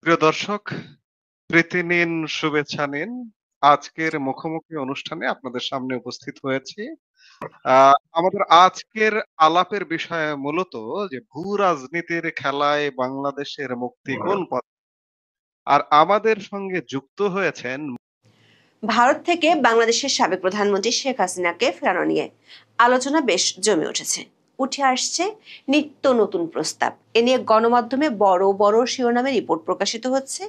প্রিয় দর্শক, প্রীতি নিন, শুভেচ্ছা নিন। আজকের মুখোমুখি অনুষ্ঠানে আপনাদের সামনে উপস্থিত হয়েছি। আ আমাদের আজকের আলাপের বিষয় মূলত যে ভূ-রাজনীতির খেলায় বাংলাদেশের মুক্তি কোন পথে? আর আমাদের সঙ্গে যুক্ত হয়েছেন ভারত থেকে বাংলাদেশের সাবেক প্রধানমন্ত্রী শেখ হাসিনাকে ফেরানো নিয়ে আলোচনা বেশ জমে উঠেছে। উঠে আসছে নিত্য নতুন প্রস্তাব। এ নিয়ে গণমাধ্যমে বড় বড় শিরোনামে রিপোর্ট প্রকাশিত হচ্ছে।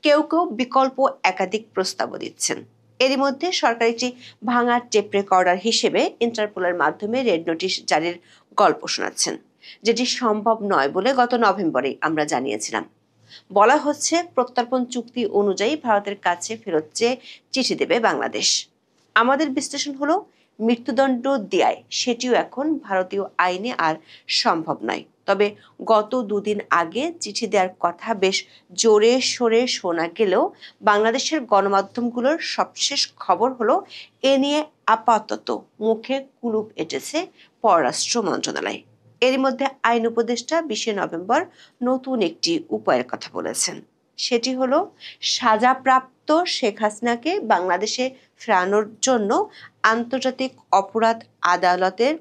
কেউ কেউ বিকল্প একাধিক প্রস্তাবও দিচ্ছেন। এরই মধ্যে সরকার একটি ভাঙা টেপ রেকর্ডার হিসেবে ইন্টারপোলের মাধ্যমে রেড নোটিশ জারির গল্প শোনাচ্ছেন, যেটি সম্ভব নয় বলে গত নভেম্বরে আমরা জানিয়েছিলাম। বলা হচ্ছে প্রত্যর্পণ চুক্তি অনুযায়ী ভারতের কাছে ফেরত চেয়ে চিঠি দেবে বাংলাদেশ। আমাদের বিশ্লেষণ হলো মৃত্যুদণ্ড দেয় সেটিও এখন ভারতীয় আইনে আর সম্ভব নয়। তবে গত দুদিন আগে চিঠি দেওয়ার কথা বেশ জোরে সোরে শোনা গেলেও বাংলাদেশের গণমাধ্যমগুলোর সবশেষ খবর হলো এ নিয়ে আপাতত মুখে কুলুপ এঁটেছে পররাষ্ট্র মন্ত্রণালয়। এর মধ্যে আইন উপদেষ্টা 20 নভেম্বর নতুন একটি উপায়ের কথা বলেছেন। সেটি হলো সাজাপ্রাপ্ত শেখ হাসিনাকে বাংলাদেশে ফেরানোর জন্য আন্তর্জাতিক অপরাধ আদালতের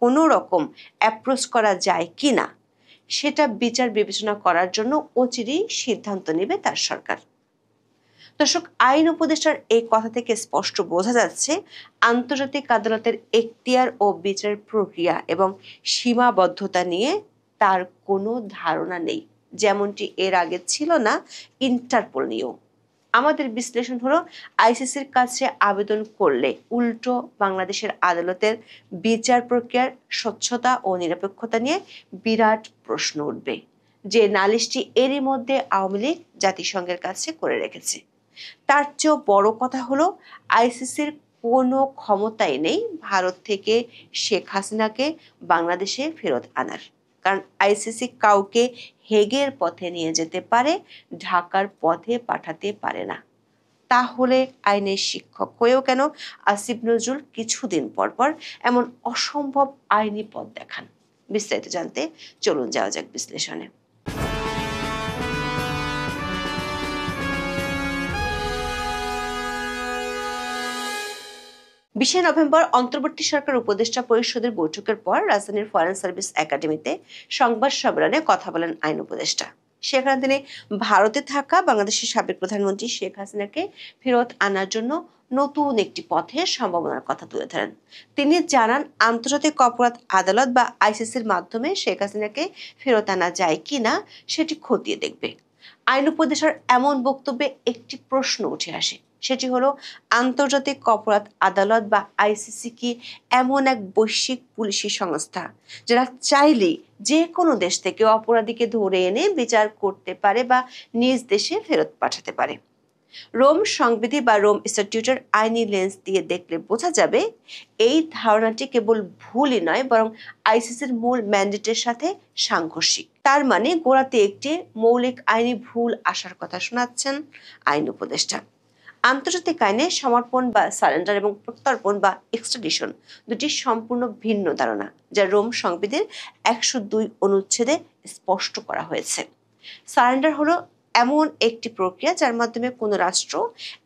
কোনো রকম অ্যাপ্রোচ করা যায় কিনা সেটা বিচার বিবেচনা করার জন্য অচিরেই সিদ্ধান্ত নেবে তার সরকার। দর্শক, আইন উপদেষ্টার এই কথা থেকে স্পষ্ট বোঝা যাচ্ছে আন্তর্জাতিক আদালতের এখতিয়ার ও বিচার প্রক্রিয়া এবং সীমাবদ্ধতা নিয়ে তার কোনো ধারণা নেই, যেমনটি এর আগে ছিল না ইন্টারপোল নিয়েও। আমাদের বিশ্লেষণ হলো আইসিসির কাছে আবেদন করলে উল্টো বাংলাদেশের আদালতের বিচার প্রক্রিয়ার স্বচ্ছতা ও নিরপেক্ষতা নিয়ে বিরাট প্রশ্ন উঠবে, যে নালিশটি এরই মধ্যে আওয়ামী লীগ জাতিসংঘের কাছে করে রেখেছে। তার চেয়েও বড় কথা হলো আইসিসির কোনো ক্ষমতাই নেই ভারত থেকে শেখ হাসিনাকে বাংলাদেশে ফেরত আনার। কারণ আইসিসি কাউকে হেগের পথে নিয়ে যেতে পারে, ঢাকার পথে পাঠাতে পারে না। তাহলে আইনের শিক্ষক হয়েও কেন আসিফ নজরুল কিছুদিন পর পর এমন অসম্ভব আইনি পথ দেখান? বিস্তারিত জানতে চলুন যাওয়া যাক বিশ্লেষণে। 20 নভেম্বর অন্তর্বর্তী সরকার উপদেষ্টা পরিষদের বৈঠকের পর রাজধানীর ফরেন সার্ভিস একাডেমিতে সংবাদ সম্মেলনে কথা বলেন আইন উপদেষ্টা। সেখানে তিনি ভারতে থাকা বাংলাদেশের সাবেক প্রধানমন্ত্রী শেখ হাসিনাকে ফেরত আনার জন্য নতুন একটি পথের সম্ভাবনার কথা তুলে ধরেন। তিনি জানান, আন্তর্জাতিক অপরাধ আদালত বা আইসিসির মাধ্যমে শেখ হাসিনাকে ফেরত আনা যায় কিনা সেটি খতিয়ে দেখবে। আইন উপদেষ্টার এমন বক্তব্যে একটি প্রশ্ন উঠে আসে, সেটি হলো আন্তর্জাতিক অপরাধ আদালত বা আইসিসি কি এমন এক বৈশ্বিক পুলিশি সংস্থা যারা চাইলেই যে কোনো দেশ থেকে অপরাধীকে ধরে এনে বিচার করতে পারে বা নিজ দেশে ফেরত পাঠাতে পারে? রোম সংবিধি বা রোম স্ট্যাটিউটের আইনি লেন্স দিয়ে দেখলে বোঝা যাবে এই ধারণাটি কেবল ভুলই নয়, বরং আইসিসির মূল ম্যান্ডেটের সাথে সাংঘর্ষিক। তার মানে গোড়াতে একটি মৌলিক আইনি ভুল আসার কথা শোনাচ্ছেন আইন উপদেষ্টা। আন্তর্জাতিক আইনে সমর্পণ বা সারেন্ডার এবং প্রত্যর্পণ বা এক্সট্রাডিশন দুটি সম্পূর্ণ ভিন্ন ধারণা, যা রোম সংবিধির 102 অনুচ্ছেদে স্পষ্ট করা হয়েছে। সারেন্ডার হলো এমন একটি প্রক্রিয়া যার মাধ্যমে কোনো রাষ্ট্র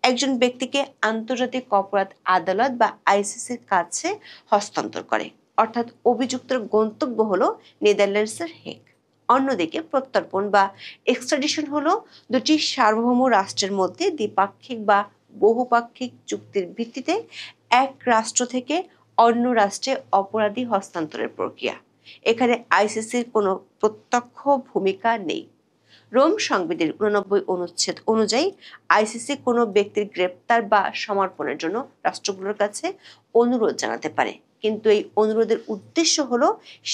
একজন ব্যক্তিকে আন্তর্জাতিক অপরাধ আদালত বা আইসিসির কাছে হস্তান্তর করে, অর্থাৎ অভিযুক্তের গন্তব্য হলো নেদারল্যান্ডসের হেগ। অন্যদিকে প্রত্যর্পণ বা এক্সট্রাডিশন হলো দুটি সার্বভৌম রাষ্ট্রের মধ্যে দ্বিপাক্ষিক বা বহুপাক্ষিক চুক্তির ভিত্তিতে এক রাষ্ট্র থেকে অন্য রাষ্ট্রে অপরাধী হস্তান্তরের প্রক্রিয়া। এখানে আইসিসির কোনো প্রত্যক্ষ ভূমিকা নেই। রোম সংবিধির 89 অনুচ্ছেদ অনুযায়ী আইসিসি কোনো ব্যক্তির গ্রেপ্তার বা সমর্পণের জন্য রাষ্ট্রগুলোর কাছে অনুরোধ জানাতে পারে, কিন্তু এই অনুরোধের উদ্দেশ্য হলো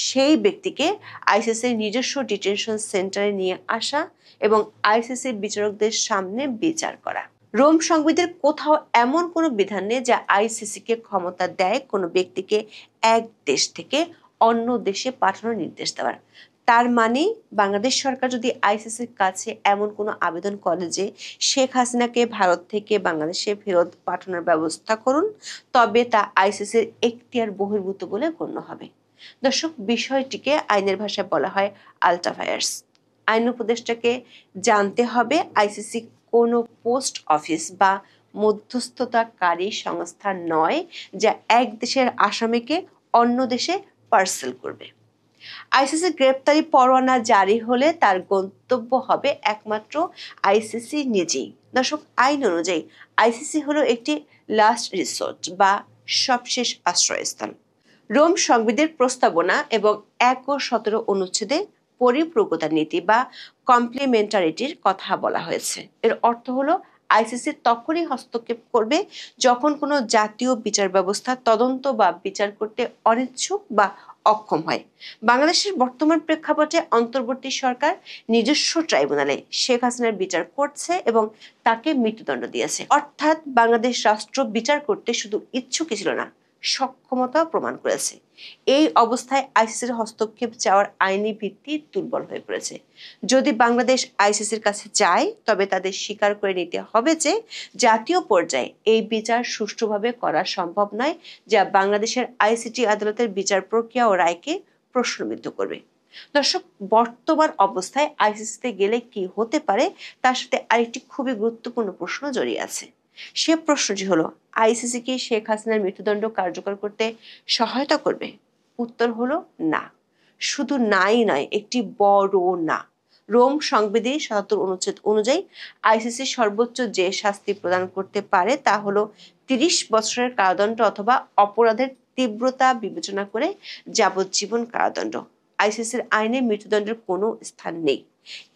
সেই ব্যক্তিকে আইসিসির নিজস্ব ডিটেনশন সেন্টারে নিয়ে আসা এবং আইসিসির বিচারকদের সামনে বিচার করা। রোম সংবিধির কোথাও এমন কোনো বিধান নেই যা আইসিসিকে ক্ষমতা দেয় কোনো ব্যক্তিকে এক দেশ থেকে অন্য দেশে পাঠানোর নির্দেশ দেওয়ার। তার মানে বাংলাদেশ সরকার যদি আইসিসির কাছে এমন কোনো আবেদন করে যে শেখ হাসিনাকে ভারত থেকে বাংলাদেশে ফেরত পাঠানোর ব্যবস্থা করুন, তবে তা আইসিসির এখতিয়ার বহির্ভূত বলে গণ্য হবে। দর্শক, বিষয়টিকে আইনের ভাষায় বলা হয় আলটাভায়ার্স। আইন উপদেষ্টাকে জানতে হবে আইসিসি কোনো পোস্ট অফিস বা মধ্যস্থতাকারী সংস্থা নয় যা এক দেশের আসামিকে অন্য দেশে পার্সেল করবে। আইসিসি গ্রেপ্তারি পরোয়ানা জারি হলে তার গন্তব্য হবে একমাত্র আইসিসি নিজেই। দর্শক, আইন অনুযায়ী আইসিসি হলো একটি লাস্ট রিসোর্ট বা সবশেষ আশ্রয়স্থল। রোম সংবিধির প্রস্তাবনা এবং ১ ও ১৭ অনুচ্ছেদে পরিপূরকতা নীতি বা কমপ্লিমেন্টারিটির কথা বলা হয়েছে। এর অর্থ হলো আইসিসি তখনই হস্তক্ষেপ করবে যখন কোনো জাতীয় বিচার ব্যবস্থা তদন্ত বা বিচার করতে অনিচ্ছুক বা অক্ষম হয়। বাংলাদেশের বর্তমান প্রেক্ষাপটে অন্তর্বর্তী সরকার নিজস্ব ট্রাইব্যুনালে শেখ হাসিনার বিচার করছে এবং তাকে মৃত্যুদণ্ড দিয়েছে। অর্থাৎ বাংলাদেশ রাষ্ট্র বিচার করতে শুধু ইচ্ছুকই ছিল না, সক্ষমতা প্রমাণ করেছে। এই অবস্থায় আইসিসির হস্তক্ষেপ চাওয়ার আইনি ভিত্তি দুর্বল হয়ে পড়েছে। যদি বাংলাদেশ আইসিসির কাছে যায় তবে তাদের স্বীকার করে নিতে হবে যে জাতীয় পর্যায়ে এই বিচার সুষ্ঠুভাবে করা সম্ভব নয়, যা বাংলাদেশের আইসিটি আদালতের বিচার প্রক্রিয়া ও রায়কে প্রশ্নবিদ্ধ করবে। দর্শক, বর্তমান অবস্থায় আইসিসিতে গেলে কি হতে পারে তার সাথে আরেকটি খুবই গুরুত্বপূর্ণ প্রশ্ন জড়িয়ে আছে। সে প্রশ্নটি হলো, আইসিসি কি শেখ হাসিনার মৃত্যুদণ্ড কার্যকর করতে সহায়তা করবে? উত্তর হলো না। শুধু নাই নয়, একটি বড় না। রোম সংবিধি ৭৭ অনুচ্ছেদ অনুযায়ী আইসিসি সর্বোচ্চ যে শাস্তি প্রদান করতে পারে তা হলো ৩০ বছরের কারাদণ্ড অথবা অপরাধের তীব্রতা বিবেচনা করে যাবজ্জীবন কারাদণ্ড। আইসিসির আইনে মৃত্যুদণ্ডের কোনো স্থান নেই।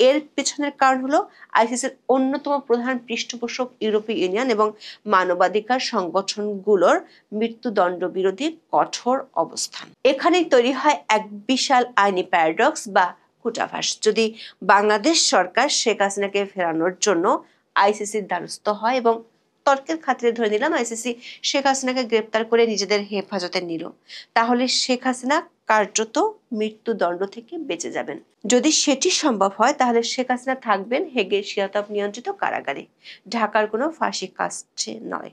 এর পেছনের কারণ হলো আইসিসির অন্যতম প্রধান পৃষ্ঠপোষক ইউরোপীয় ইউনিয়ন এবং মানবাধিকার সংগঠনগুলোর মৃত্যুদণ্ড বিরোধী কঠোর অবস্থান। এখানেই তৈরি হয় এক বিশাল আইনি প্যারাডক্স বা কূটাভাস। যদি বাংলাদেশ সরকার শেখ হাসিনাকে ফেরানোর জন্য আইসিসির দ্বারস্থ হয় এবং তর্কের খাতিরে ধরে নিলাম আইসিসি শেখ হাসিনাকে গ্রেপ্তার করে নিজেদের হেফাজতে নিল, তাহলে শেখ হাসিনা কার্যত মৃত্যুদণ্ড থেকে বেঁচে যাবেন। যদি সেটি সম্ভব হয় তাহলে শেখ হাসিনা থাকবেন হেগের শীতাতপ নিয়ন্ত্রিত কারাগারে, ঢাকার কোনো ফাঁসি কাস্টে নয়।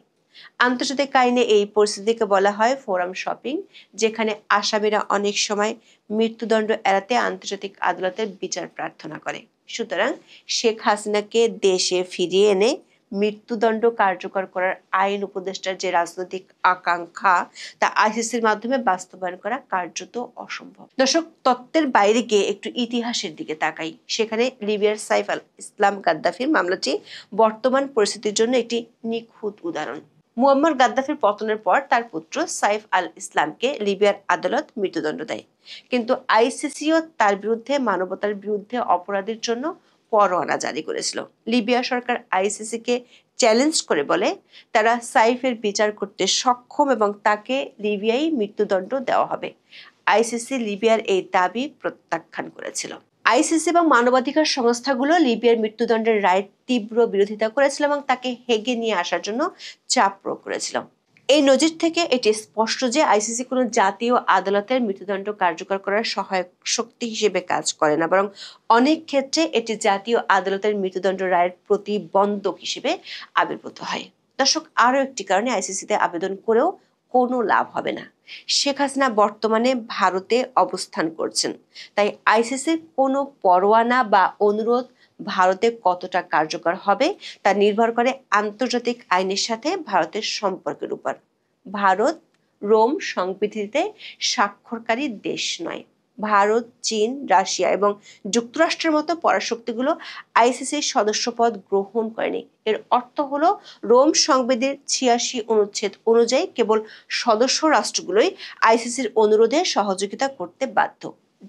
আন্তর্জাতিক আইনে এই পরিস্থিতিকে বলা হয় ফোরাম শপিং, যেখানে আসামিরা অনেক সময় মৃত্যুদণ্ড এড়াতে আন্তর্জাতিক আদালতের বিচার প্রার্থনা করে। সুতরাং শেখ হাসিনাকে দেশে ফিরিয়ে এনে মৃত্যুদণ্ড কার্যকর করার আইন উপদেষ্টার যে রাজনৈতিক আকাঙ্ক্ষা তা আইসিসির মাধ্যমে বাস্তবায়ন করা কার্যত অসম্ভব। দর্শক, তত্ত্বের বাইরে গিয়ে একটু ইতিহাসের দিকে তাকাই। সেখানে লিবিয়ার সাইফ আল ইসলাম গাদ্দাফির মামলাটি বর্তমান পরিস্থিতির জন্য একটি নিখুঁত উদাহরণ। মুয়াম্মার গাদ্দাফির পতনের পর তার পুত্র সাইফ আল ইসলামকে লিবিয়ার আদালত মৃত্যুদণ্ড দেয়, কিন্তু আইসিসিও তার বিরুদ্ধে মানবতার বিরুদ্ধে অপরাধের জন্য পরোয়ানা জারি করেছিল। লিবিয়া সরকার আইসিসিকে চ্যালেঞ্জ করে বলে তারা সাইফের বিচার করতে সক্ষম এবং তাকে লিবিয়ায় মৃত্যুদণ্ড দেওয়া হবে। আইসিসি লিবিয়ার এই দাবি প্রত্যাখ্যান করেছিল। আইসিসি এবং মানবাধিকার সংস্থাগুলো লিবিয়ার মৃত্যুদণ্ডের রায়ের তীব্র বিরোধিতা করেছিল এবং তাকে হেগে নিয়ে আসার জন্য চাপ প্রয়োগ করেছিল। এই নজির থেকে এটি স্পষ্ট যে আইসিসি কোনো জাতীয় আদালতের মৃত্যুদণ্ড কার্যকর করার সহায়ক শক্তি হিসেবে কাজ করে না, বরং অনেক ক্ষেত্রে এটি জাতীয় আদালতের মৃত্যুদণ্ড রায়ের প্রতিবন্ধক হিসেবে আবির্ভূত হয়। দর্শক, আরও একটি কারণে আইসিসিতে আবেদন করেও কোনো লাভ হবে না। শেখ হাসিনা বর্তমানে ভারতে অবস্থান করছেন, তাই আইসিসির কোনো পরোয়ানা বা অনুরোধ ভারতে কতটা কার্যকর হবে তা নির্ভর করে আন্তর্জাতিক আইনের সাথে ভারতের সম্পর্কের উপর। ভারত রোম সংবিধিতে স্বাক্ষরকারী দেশ নয়। ভারত, চীন, রাশিয়া এবং যুক্তরাষ্ট্রের মতো পরাশক্তিগুলো আইসিসির সদস্যপদ গ্রহণ করেনি। এর অর্থ হলো রোম সংবিধির ৮৬ অনুচ্ছেদ অনুযায়ী কেবল সদস্য রাষ্ট্রগুলোই আইসিসির অনুরোধে সহযোগিতা করতে বাধ্য।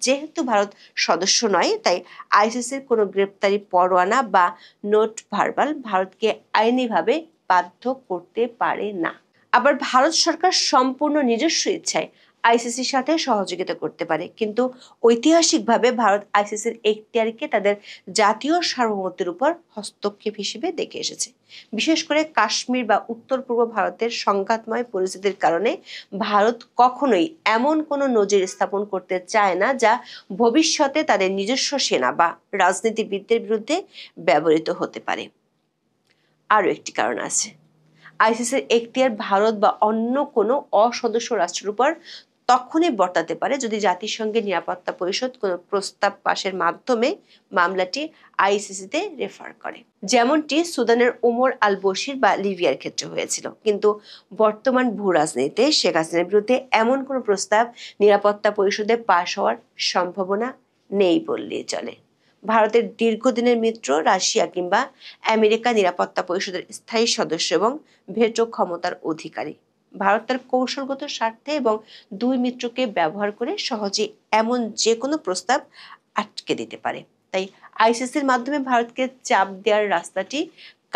যেহেতু ভারত সদস্য নয়, তাই আইসিসির কোনো গ্রেপ্তারি পরোয়ানা বা নোট ভার্বাল ভারতকে আইনিভাবে বাধ্য করতে পারে না। আবার ভারত সরকার সম্পূর্ণ নিজস্ব ইচ্ছায় আইসিসির সাথে সহযোগিতা করতে পারে, কিন্তু ঐতিহাসিকভাবে ভারত আইসিসির এখতিয়ারকে তাদের জাতীয় সার্বভৌমত্বের উপর হস্তক্ষেপ হিসেবে দেখে এসেছে। বিশেষ করে কাশ্মীর বা উত্তর পূর্ব ভারতের সংঘাতময় পরিস্থিতির কারণে ভারত কখনোই এমন কোনো নজির স্থাপন করতে চায় না যা ভবিষ্যতে তাদের নিজস্ব সেনা বা রাজনীতিবিদদের বিরুদ্ধে ব্যবহৃত হতে পারে। আরও একটি কারণ আছে, আইসিসির এখতিয়ার ভারত বা অন্য কোনো অসদস্য রাষ্ট্রের উপর তখনই বর্তাতে পারে যদি জাতিসংঘের নিরাপত্তা পরিষদ কোনো প্রস্তাব পাশের মাধ্যমে মামলাটি আইসিসিতে রেফার করে, যেমনটি সুদানের ওমর আল বশির বা লিবিয়ার ক্ষেত্রে হয়েছিল। কিন্তু বর্তমান ভূ রাজনীতিতে শেখ হাসিনার বিরুদ্ধে এমন কোনো প্রস্তাব নিরাপত্তা পরিষদে পাশ হওয়ার সম্ভাবনা নেই বললেই চলে। ভারতের দীর্ঘদিনের মিত্র রাশিয়া কিংবা আমেরিকা নিরাপত্তা পরিষদের স্থায়ী সদস্য এবং ভেটো ক্ষমতার অধিকারী। ভারত তার কৌশলগত স্বার্থে এবং দুই মিত্রকে ব্যবহার করে সহজে এমন যে কোনো প্রস্তাব আটকে দিতে পারে। তাই আইসিসির মাধ্যমে ভারতকে চাপ দেওয়ার রাস্তাটি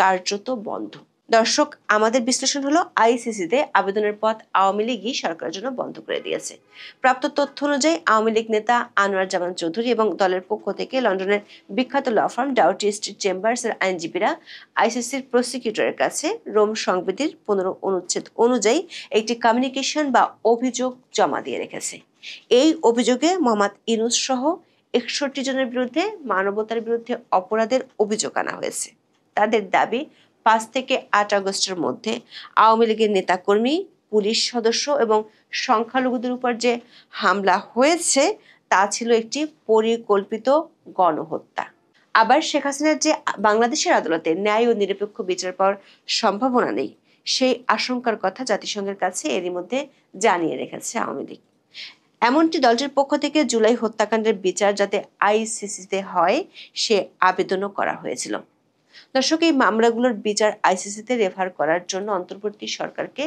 কার্যত বন্ধ। দর্শক, আমাদের বিশ্লেষণ হলো আইসিসিতে আবেদনের পথ আওয়ামী লীগই সরকারের জন্য বন্ধ করে দিয়েছে। প্রাপ্ত তথ্য অনুযায়ী আওয়ামী লীগ নেতা আনোয়ার জামান চৌধুরী এবং দলের পক্ষ থেকে লন্ডনের বিখ্যাত law firm Doughty street chambers এর আইনজীবীরা আইসিসির প্রসিকিউটরের কাছে রোম সংবিধির 15 অনুচ্ছেদ অনুযায়ী একটি কমিউনিকেশন বা অভিযোগ জমা দিয়ে রেখেছে। এই অভিযোগে মোহাম্মদ ইউনূস সহ 61 জনের বিরুদ্ধে মানবতার বিরুদ্ধে অপরাধের অভিযোগ আনা হয়েছে। তাদের দাবি, 5 থেকে 8 আগস্টের মধ্যে আওয়ামী লীগের নেতাকর্মী, পুলিশ সদস্য এবং সংখ্যালঘুদের উপর যে হামলা হয়েছে তা ছিল একটি পরিকল্পিত গণহত্যা। আবার শেখ হাসিনার যে বাংলাদেশের আদালতে ন্যায় ও নিরপেক্ষ বিচার পাওয়ার সম্ভাবনা নেই, সেই আশঙ্কার কথা জাতিসংঘের কাছে এরই মধ্যে জানিয়ে রেখেছে আওয়ামী লীগ। এমনটি দলটির পক্ষ থেকে জুলাই হত্যাকাণ্ডের বিচার যাতে আইসিসিতে হয় সে আবেদনও করা হয়েছিল। দর্শক, এই মামলাগুলোর বিচার আইসিসিতে রেফার করার জন্য অন্তর্বর্তী সরকারকে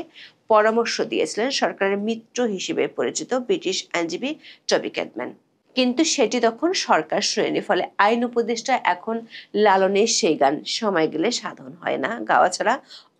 পরামর্শ দিয়েছিলেন সরকারের মিত্র হিসেবে পরিচিত ব্রিটিশ আইনজীবী টবি ক্যাডম্যান। কিন্তু সেটি তখন সরকার শুনেনি। ফলে আইন উপদেষ্টা এখন লালনের সেই গান সময় গেলে সাধন হয় না গাওয়া ছাড়া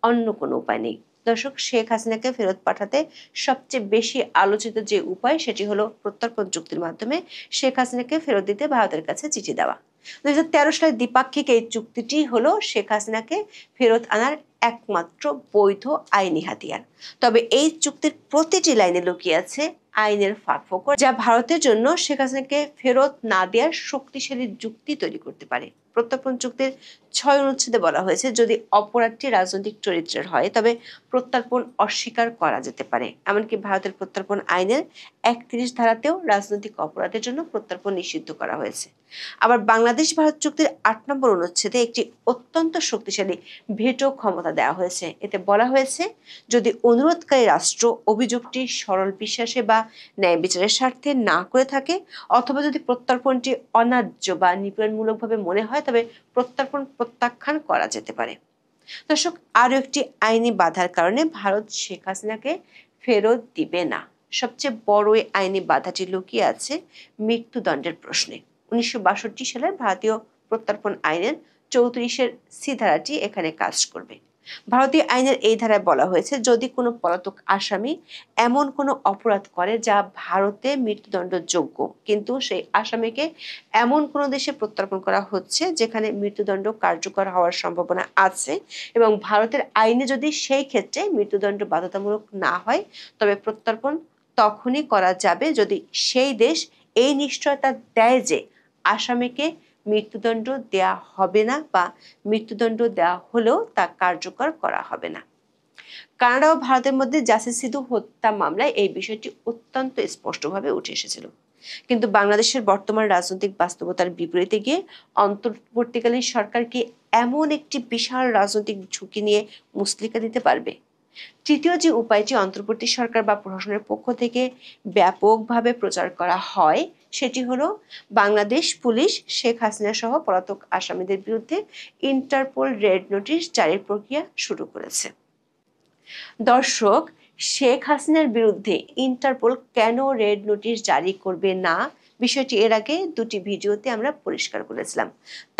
অন্য কোনো উপায় নেই। দর্শক, শেখ হাসিনাকে ফেরত পাঠাতে সবচেয়ে বেশি আলোচিত যে উপায় সেটি হলো প্রত্যর্পণ চুক্তির মাধ্যমে শেখ হাসিনাকে ফেরত দিতে ভারতের কাছে চিঠি দেওয়া। 2013 সালের দ্বিপাক্ষিক এই চুক্তিটি হলো শেখ হাসিনাকে ফেরত আনার একমাত্র বৈধ আইনি হাতিয়ার। তবে এই চুক্তির প্রতিটি লাইনে লুকিয়ে আছে আইনের ফাঁকফোকর, যা ভারতের জন্য শেখ হাসিনাকে ফেরত না দেওয়ার শক্তিশালী যুক্তি তৈরি করতে পারে। প্রত্যর্পণ চুক্তির 6 অনুচ্ছেদে বলা হয়েছে, যদি অপরাধটি রাজনৈতিক চরিত্রের হয় তবে প্রত্যর্পণ অস্বীকার করা যেতে পারে। এমনকি ভারতের প্রত্যর্পণ আইনের 31 ধারাতেও রাজনৈতিক অপরাধের জন্য প্রত্যর্পণ নিষিদ্ধ করা হয়েছে। আবার বাংলাদেশ ভারত চুক্তির 8 নম্বর অনুচ্ছেদে একটি অত্যন্ত শক্তিশালী ভেটো ক্ষমতা দেওয়া হয়েছে। এতে বলা হয়েছে, যদি অনুরোধকারী রাষ্ট্র অভিযোগটি সরল বিশ্বাসে বা ন্যায় বিচারের স্বার্থে না করে থাকে, অথবা যদি প্রত্যর্পণটি অন্যায্য বা নিপীড়নমূলকভাবে মনে হয়, তবে প্রত্যর্পণ প্রত্যাখ্যান করা যেতে পারে। দর্শক, আরও একটি আইনি বাধার কারণে ভারত শেখ হাসিনাকে ফেরত দিবে না। সবচেয়ে বড় এই আইনি বাধাটি লুকিয়ে আছে মৃত্যুদণ্ডের প্রশ্নে। 1962 সালের ভারতীয় প্রত্যর্পণ আইনের 34-এর সি ধারাটি এখানে কাজ করবে। ভারতীয় আইনের এই ধারায় বলা হয়েছে, যদি কোনো পলাতক আসামি এমন কোনো অপরাধ করে যা ভারতে মৃত্যুদণ্ডযোগ্য, কিন্তু সেই আসামিকে এমন কোনো দেশে প্রত্যর্পণ করা হচ্ছে যেখানে মৃত্যুদণ্ড কার্যকর হওয়ার সম্ভাবনা আছে, এবং ভারতের আইনে যদি সেই ক্ষেত্রে মৃত্যুদণ্ড বাধ্যতামূলক না হয়, তবে প্রত্যর্পণ তখনই করা যাবে যদি সেই দেশ এই নিশ্চয়তা দেয় যে আসামিকে মৃত্যুদণ্ড দেয়া হবে না বা মৃত্যুদণ্ড দেওয়া হলেও তা কার্যকর করা হবে না। কানাডা ও ভারতের মধ্যে জাসির সিধু হত্যা মামলায় এই বিষয়টি অত্যন্ত স্পষ্টভাবে উঠে এসেছিল। কিন্তু বাংলাদেশের বর্তমান রাজনৈতিক বাস্তবতার বিপরীতে গিয়ে অন্তর্বর্তীকালীন সরকার কি এমন একটি বিশাল রাজনৈতিক ঝুঁকি নিয়ে মুচলেকা দিতে পারবে? তৃতীয় যে উপায়টি অন্তর্বর্তী সরকার বা প্রশাসনের পক্ষ থেকে ব্যাপকভাবে প্রচার করা হয় সেটি হলো, বাংলাদেশ পুলিশ শেখ হাসিনা সহ পলাতক আসামিদের বিরুদ্ধে ইন্টারপোল রেড নোটিশ জারির প্রক্রিয়া শুরু করেছে। দর্শক, শেখ হাসিনার বিরুদ্ধে ইন্টারপোল কেন রেড নোটিশ জারি করবে না, বিষয়টি এর আগে 2টি ভিডিওতে আমরা পরিষ্কার করেছিলাম।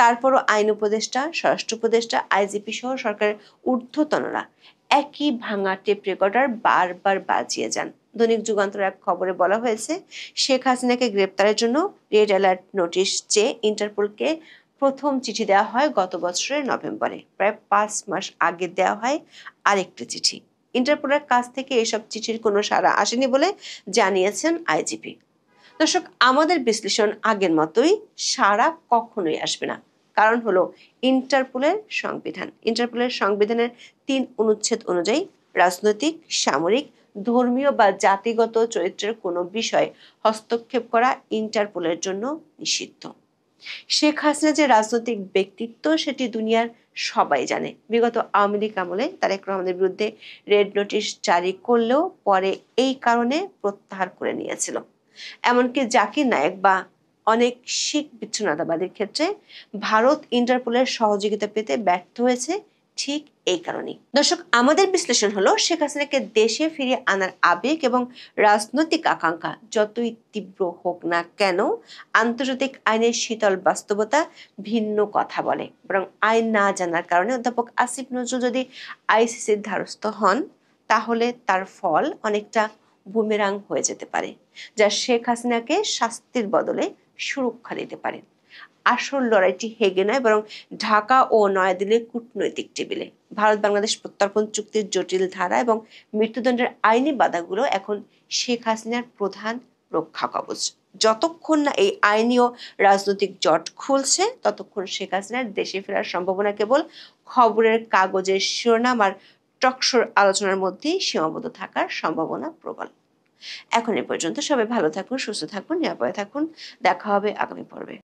তারপরও আইন উপদেষ্টা, স্বরাষ্ট্র উপদেষ্টা, আইজিপি সহ সরকারের ঊর্ধ্বতনরা একই ভাঙা টেপ রেকর্ডার বারবার বাজিয়ে যান। দৈনিক যুগান্তর এক খবরে বলা হয়েছে, শেখ হাসিনাকে গ্রেপ্তারের জন্য রেড অ্যালার্ট নোটিশ চেয়ে ইন্টারপোলকে প্রথম চিঠি দেওয়া হয় গত বছরের নভেম্বরে। প্রায় 5 মাস আগে দেওয়া হয় আরেকটি চিঠি। ইন্টারপোলের কাছ থেকে এসব চিঠির কোনো সাড়া আসেনি বলে জানিয়েছেন আইজিপি। দর্শক, আমাদের বিশ্লেষণ আগের মতোই, সাড়া কখনোই আসবে না। কারণ হলো ইন্টারপোলের সংবিধান। ইন্টারপোলের সংবিধানের 3 অনুচ্ছেদ অনুযায়ী রাজনৈতিক, সামরিক, ধর্মীয় বা জাতিগত চরিত্রের কোনো বিষয় হস্তক্ষেপ করা ইন্টারপোলের জন্য নিষিদ্ধ। শেখ হাসিনা যে রাজনৈতিক ব্যক্তিত্ব সেটি দুনিয়ার সবাই জানে। বিগত আওয়ামী লীগ আমলে তারেক রহমানের বিরুদ্ধে রেড নোটিশ জারি করলেও পরে এই কারণে প্রত্যাহার করে নিয়েছিল। এমনকি জাকির নায়েক বা অনেক শিখ বিচ্ছিন্নতাবাদীর ক্ষেত্রে ভারত ইন্টারপোলের সহযোগিতা পেতে ব্যর্থ হয়েছে ঠিক এই কারণেই। দর্শক, আমাদের বিশ্লেষণ হলো শেখ হাসিনাকে দেশে ফিরিয়ে আনার আবেগ এবং রাজনৈতিক আকাঙ্ক্ষা যতই তীব্র হোক না কেন, আন্তর্জাতিক আইনের শীতল বাস্তবতা ভিন্ন কথা বলে। বরং আইন না জানার কারণে অধ্যাপক আসিফ নজরুল যদি আইসিসির দ্বারস্থ হন, তাহলে তার ফল অনেকটা বুমেরাং হয়ে যেতে পারে, যা শেখ হাসিনাকে শাস্তির বদলে সুরক্ষা দিতে পারে। আসল লড়াইটি হেগে নয়, বরং ঢাকা ও নয়াদিল্লির কূটনৈতিক টেবিলে। ভারত বাংলাদেশ প্রত্যর্পণ চুক্তির জটিল ধারা এবং মৃত্যুদণ্ডের আইনি বাধাগুলো এখন শেখ হাসিনার প্রধান রক্ষা কবচ। যতক্ষণ না এই আইনি ও রাজনৈতিক জট খুলছে, ততক্ষণ শেখ হাসিনার দেশে ফেরার সম্ভাবনা কেবল খবরের কাগজের শিরোনাম আর টকশোর আলোচনার মধ্যেই সীমাবদ্ধ থাকার সম্ভাবনা প্রবল। এখন এ পর্যন্ত। সবাই ভালো থাকুন, সুস্থ থাকুন, নিরাপদে থাকুন। দেখা হবে আগামী পর্বে।